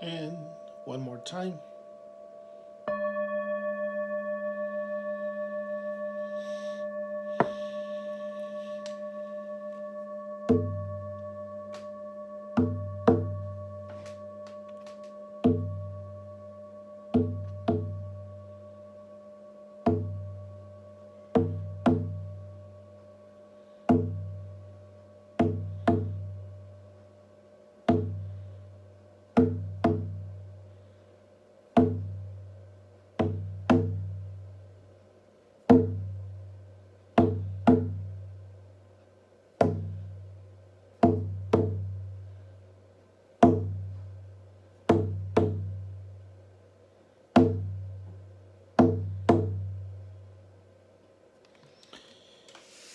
And one more time.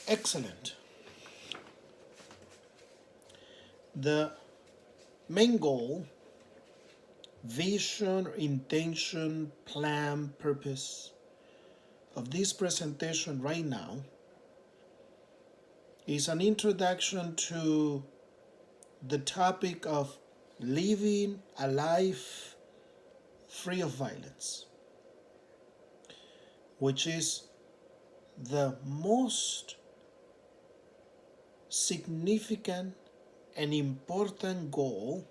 Excellent. The main goal, vision, intention, plan, purpose of this presentation right now is an introduction to the topic of living a life free of violence, which is the most significant and important goal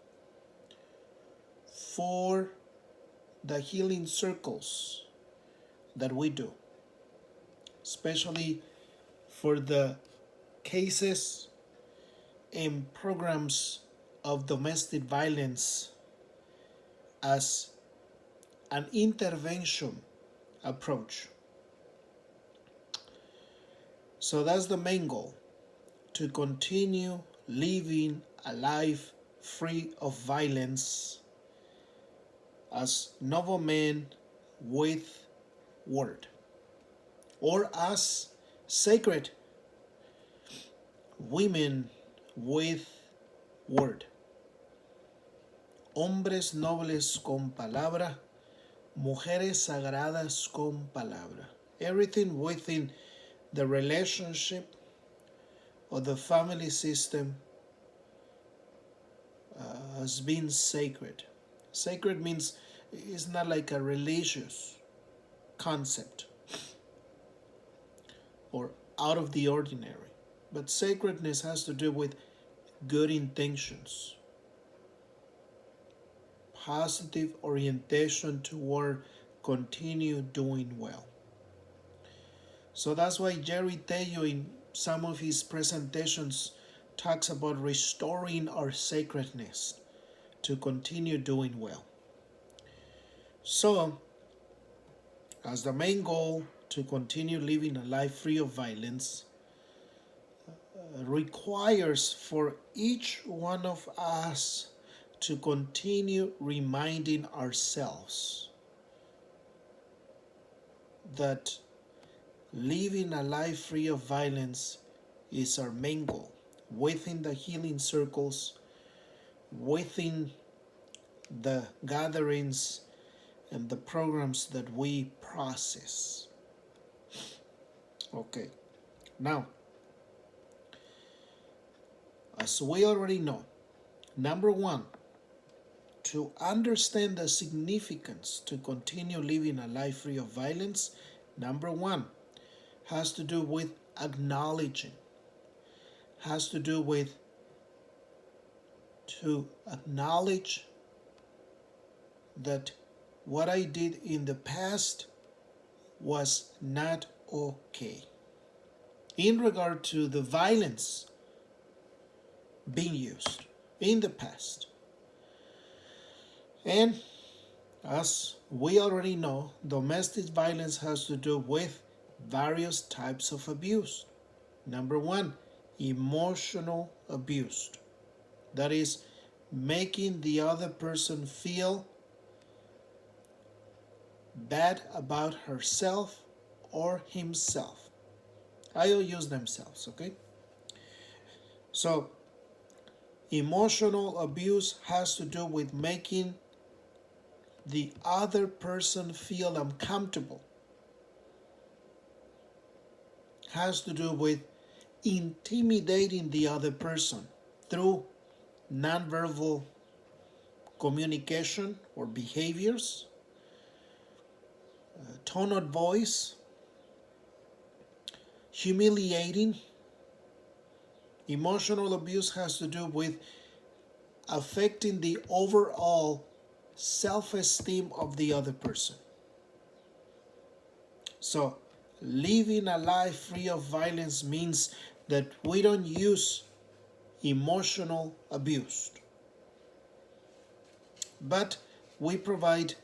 for the healing circles that we do, especially for the cases and programs of domestic violence as an intervention approach. So that's the main goal, to continue living a life free of violence as noble men with word, or as sacred women with word. Hombres nobles con palabra, mujeres sagradas con palabra. Everything within the relationship or the family system has been sacred. Sacred means it's not like a religious concept or out of the ordinary, but sacredness has to do with good intentions, positive orientation toward continue doing well. So that's why Jerry Tejo in some of his presentations talks about restoring our sacredness to continue doing well. So, as the main goal to continue living a life free of violence requires for each one of us to continue reminding ourselves that living a life free of violence is our main goal within the healing circles, within the gatherings and the programs that we process. Okay, now, as we already know, number one, to understand the significance to continue living a life free of violence, number one, has to do with acknowledging, has to do with to acknowledge that what I did in the past was not okay in regard to the violence being used in the past. And as we already know, domestic violence has to do with various types of abuse. Number one, emotional abuse. That is, making the other person feel bad about herself or himself. I'll use themselves, okay? So, emotional abuse has to do with making the other person feel uncomfortable. Has to do with intimidating the other person through nonverbal communication or behaviors, tone of voice, humiliating. Emotional abuse has to do with affecting the overall self-esteem of the other person. So, living a life free of violence means that we don't use emotional abuse, but we provide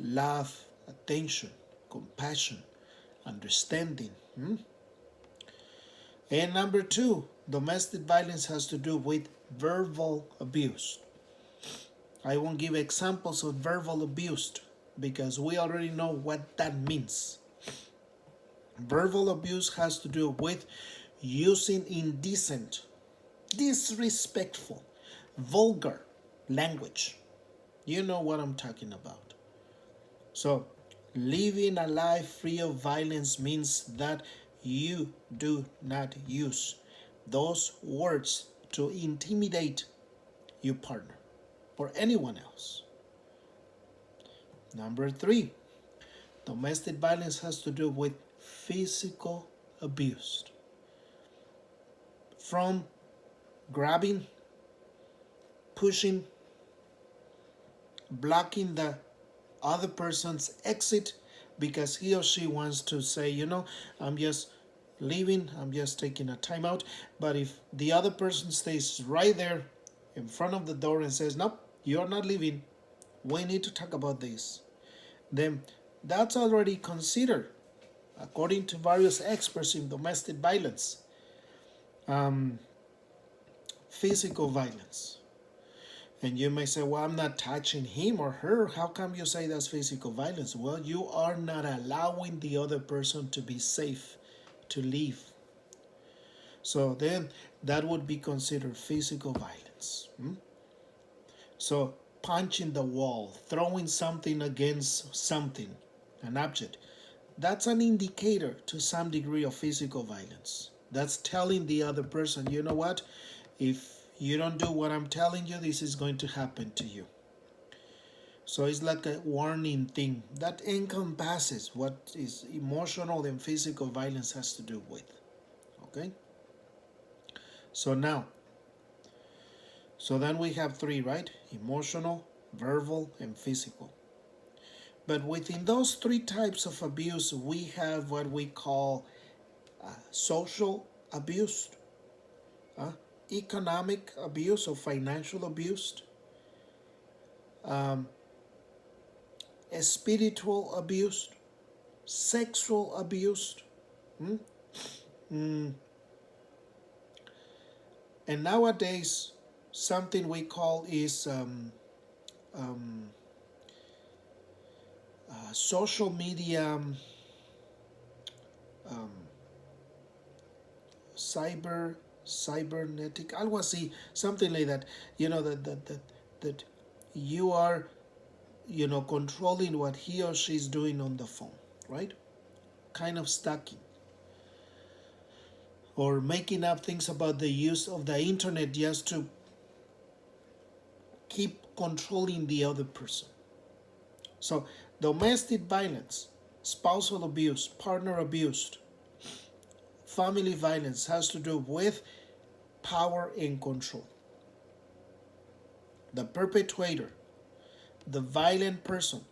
love, attention, compassion, understanding. And number two, domestic violence has to do with verbal abuse. I won't give examples of verbal abuse because we already know what that means. Verbal abuse has to do with using indecent, disrespectful, vulgar language. You know what I'm talking about. So, living a life free of violence means that you do not use those words to intimidate your partner or anyone else. Number three, domestic violence has to do with physical abuse. From grabbing, pushing, blocking the other person's exit because he or she wants to say, I'm just leaving, I'm just taking a time out. But if the other person stays right there in front of the door and says, nope, you're not leaving, we need to talk about this, then that's already considered, according to various experts in domestic violence, physical violence. And you may say, well, I'm not touching him or her. How come you say that's physical violence? Well, you are not allowing the other person to be safe to leave. So then that would be considered physical violence. So punching the wall, throwing something against something, an object, that's an indicator to some degree of physical violence. That's telling the other person, you know what? If you don't do what I'm telling you, this is going to happen to you. So it's like a warning thing that encompasses what is emotional and physical violence has to do with. Okay? So then we have three, right? Emotional, verbal, and physical. But within those three types of abuse, we have what we call social abuse, economic abuse or financial abuse, spiritual abuse, sexual abuse, and nowadays something we call is social media, cybernetic, algo así, something like that. That you are, controlling what he or she is doing on the phone, right? Kind of stalking. Or making up things about the use of the internet just to keep controlling the other person. So domestic violence, spousal abuse, partner abuse, family violence has to do with power and control. The perpetrator, the violent person,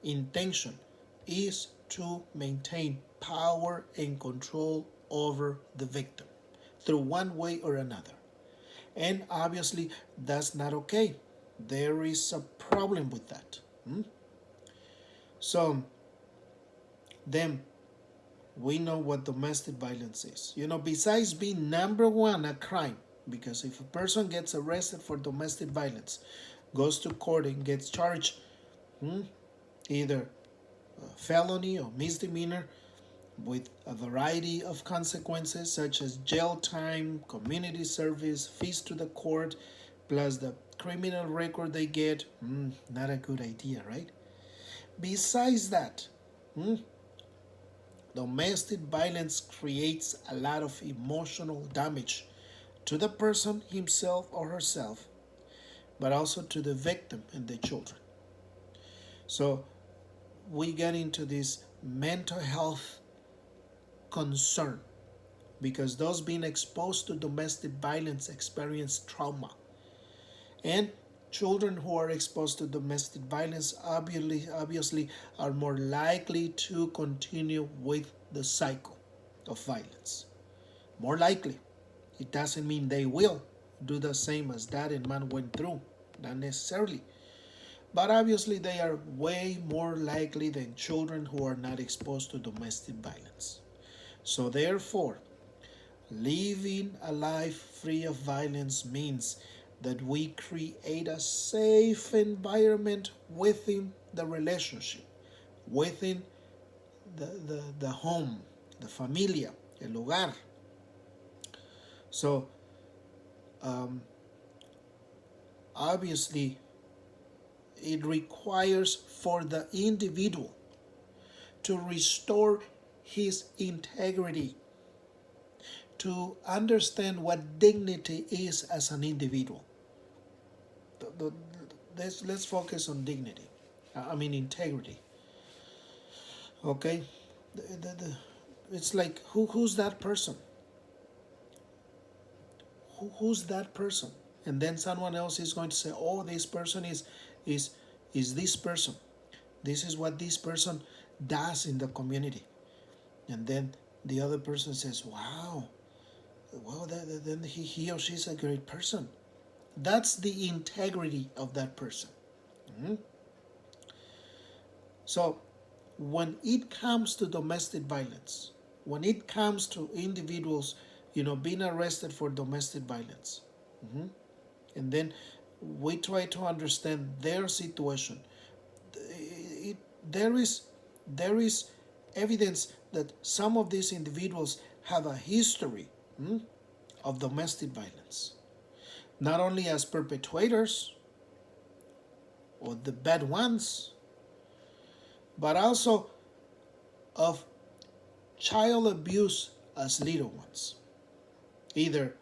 intention is to maintain power and control over the victim through one way or another. And obviously that's not okay. There is a problem with that. So then we know what domestic violence is. Besides being number one a crime, because if a person gets arrested for domestic violence, goes to court and gets charged either felony or misdemeanor with a variety of consequences such as jail time, community service, fees to the court, plus the criminal record they get, not a good idea, right? Besides that, domestic violence creates a lot of emotional damage to the person himself or herself but also to the victim and the children. So we get into this mental health concern because those being exposed to domestic violence experience trauma. And children who are exposed to domestic violence obviously are more likely to continue with the cycle of violence. More likely. It doesn't mean they will do the same as dad and mom went through. Not necessarily. But obviously, they are way more likely than children who are not exposed to domestic violence. So, therefore, living a life free of violence means that we create a safe environment within the relationship, within the home, the familia, el hogar. So, obviously, it requires for the individual to restore his integrity, to understand what dignity is as an individual. Let's focus on dignity. I mean integrity. Okay, it's like who's that person? Who's that person? And then someone else is going to say, "Oh, this person is this person. This is what this person does in the community." And then the other person says, "Wow, well, then he or she's a great person." That's the integrity of that person. Mm-hmm. So when it comes to domestic violence, when it comes to individuals, being arrested for domestic violence, mm-hmm, and then we try to understand their situation, there is evidence that some of these individuals have a history, of domestic violence, not only as perpetrators or the bad ones, but also of child abuse as little ones. Either,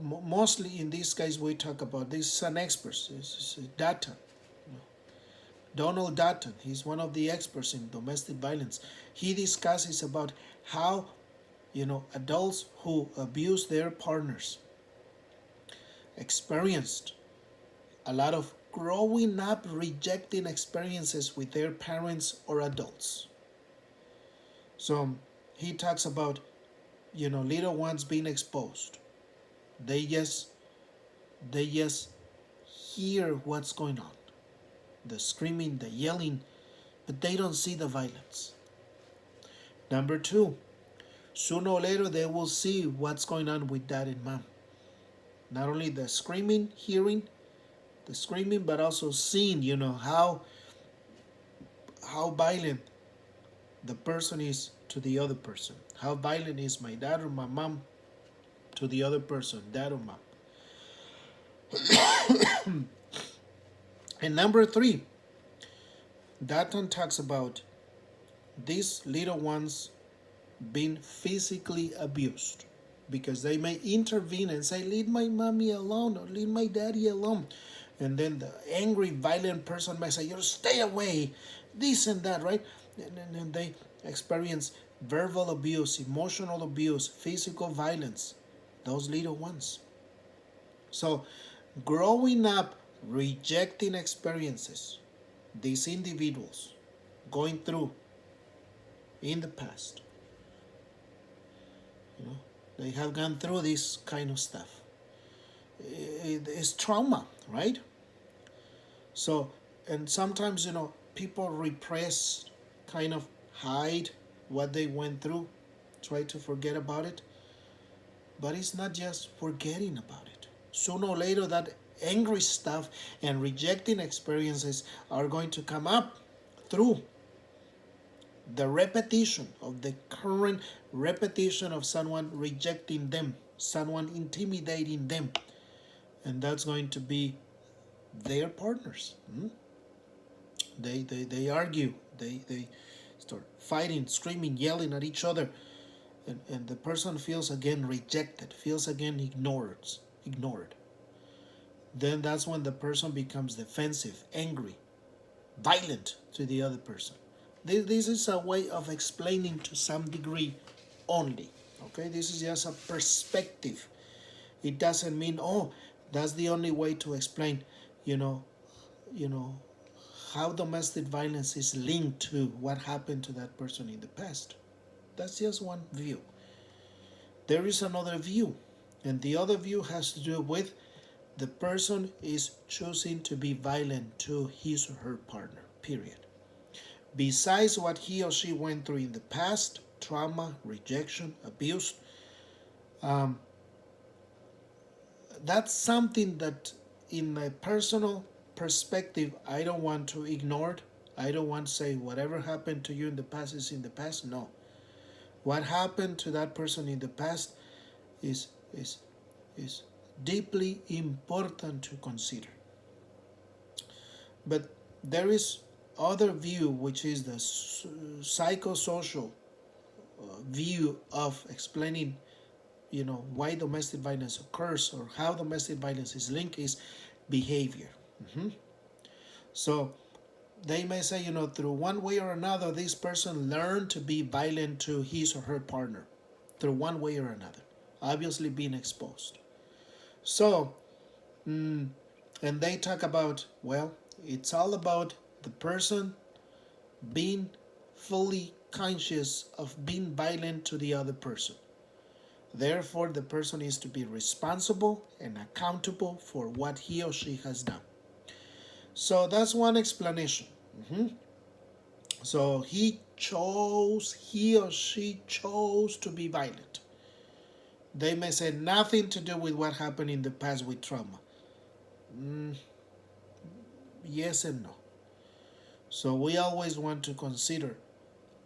mostly in this case, we talk about this is an expert, this is Dutton, Donald Dutton. He's one of the experts in domestic violence. He discusses about how adults who abuse their partners experienced a lot of growing up rejecting experiences with their parents or adults. So he talks about little ones being exposed. They just hear what's going on, the screaming, the yelling, but they don't see the violence. Number two, sooner or later they will see what's going on with dad and mom. Not only the screaming, hearing the screaming, but also seeing, how violent the person is to the other person. How violent is my dad or my mom to the other person, dad or mom. And number three, Dutton talks about these little ones being physically abused because they may intervene and say, "Leave my mommy alone," or "Leave my daddy alone." And then the angry, violent person may say, "You stay away," this and that, right? And they experience verbal abuse, emotional abuse, physical violence, those little ones. So, growing up rejecting experiences these individuals going through in the past, they have gone through this kind of stuff. It's trauma, right? So, and sometimes, people repress, kind of hide what they went through, try to forget about it. But it's not just forgetting about it. Sooner or later, that angry stuff and rejecting experiences are going to come up through the repetition of the current repetition of someone rejecting them, someone intimidating them. And that's going to be their partners. They argue, they start fighting, screaming, yelling at each other, and the person feels again rejected, feels again ignored. then that's when the person becomes defensive, angry, violent to the other person. This is a way of explaining to some degree only. Okay, this is just a perspective. It doesn't mean, oh, that's the only way to explain, you know, you know, how domestic violence is linked to what happened to that person in the past. That's just one view. There is another view, and the other view has to do with the person is choosing to be violent to his or her partner, period. Besides what he or she went through in the past, trauma, rejection, abuse, um, that's something that, in my personal perspective, I don't want to ignore. I don't want to say whatever happened to you in the past is in the past. No. What happened to that person in the past is is is deeply important to consider. But there is other view, which is the psychosocial view of explaining, why domestic violence occurs or how domestic violence is linked, is behavior. So they may say, through one way or another, this person learned to be violent to his or her partner, through one way or another, obviously being exposed. So, and they talk about, well, it's all about the person being fully conscious of being violent to the other person. Therefore, the person is to be responsible and accountable for what he or she has done. So that's one explanation. So he or she chose to be violent. They may say nothing to do with what happened in the past with trauma. Yes and no. So we always want to consider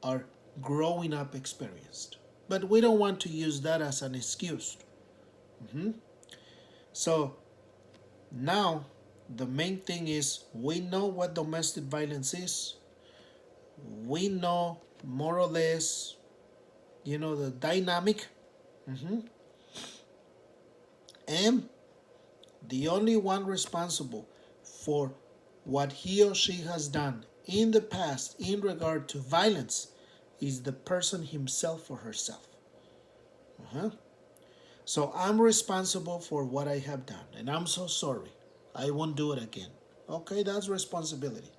our growing up experience. But we don't want to use that as an excuse. So now the main thing is, we know what domestic violence is. We know more or less, the dynamic. And the only one responsible for what he or she has done in the past in regard to violence is the person himself or herself. So I'm responsible for what I have done, and I'm so sorry. I won't do it again. Okay, that's responsibility.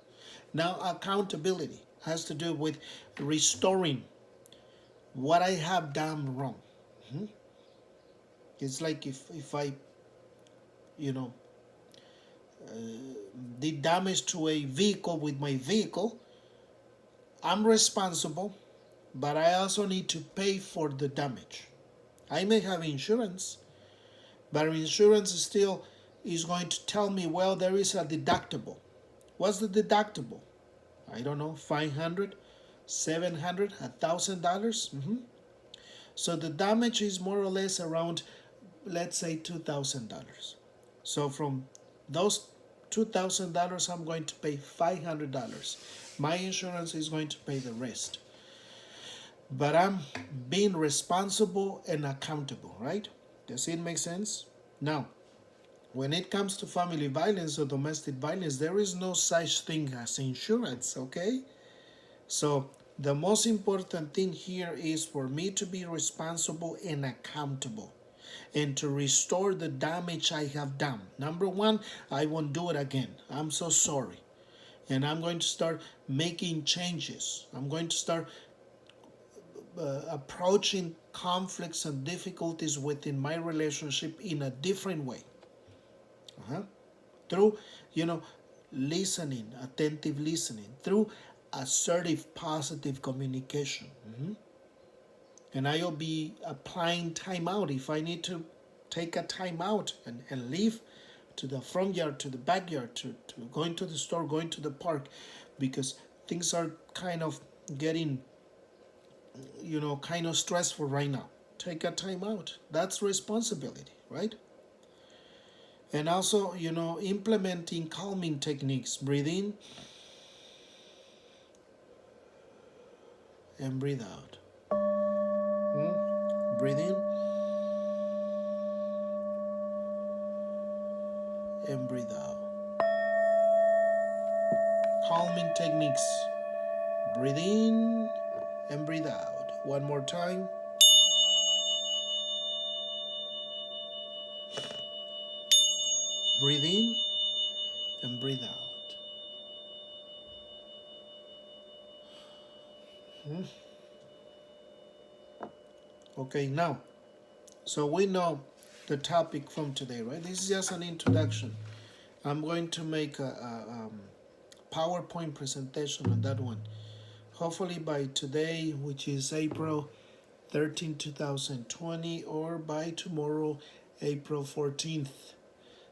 Now, accountability has to do with restoring what I have done wrong. It's like if I, you know, did damage to a vehicle with my vehicle, I'm responsible, but I also need to pay for the damage. I may have insurance, but insurance still is going to tell me, well, there is a deductible. What's the deductible? I don't know, $500, $700, $1,000. So the damage is more or less around, let's say, $2,000. So from those $2,000, I'm going to pay $500. My insurance is going to pay the rest. But I'm being responsible and accountable, right? Does it make sense? Now, when it comes to family violence or domestic violence, there is no such thing as insurance, okay? So the most important thing here is for me to be responsible and accountable and to restore the damage I have done. Number one, I won't do it again. I'm so sorry. And I'm going to start making changes. I'm going to start approaching conflicts and difficulties within my relationship in a different way. Through, listening, attentive listening, through assertive, positive communication. And I'll be applying timeout if I need to take a timeout and leave to the front yard, to the backyard, to going to the store, going to the park, because things are kind of getting, kind of stressful right now. Take a timeout. That's responsibility, right? And also, implementing calming techniques. Breathe in and breathe out. Breathe in and breathe out. Calming techniques. Breathe in and breathe out. One more time. Breathe in and breathe out. Okay, now, so we know the topic from today, right? This is just an introduction. I'm going to make a PowerPoint presentation on that one. Hopefully by today, which is April 13, 2020, or by tomorrow, April 14th.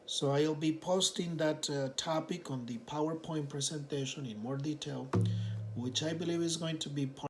So I'll be posting that topic on the PowerPoint presentation in more detail, which I believe is going to be part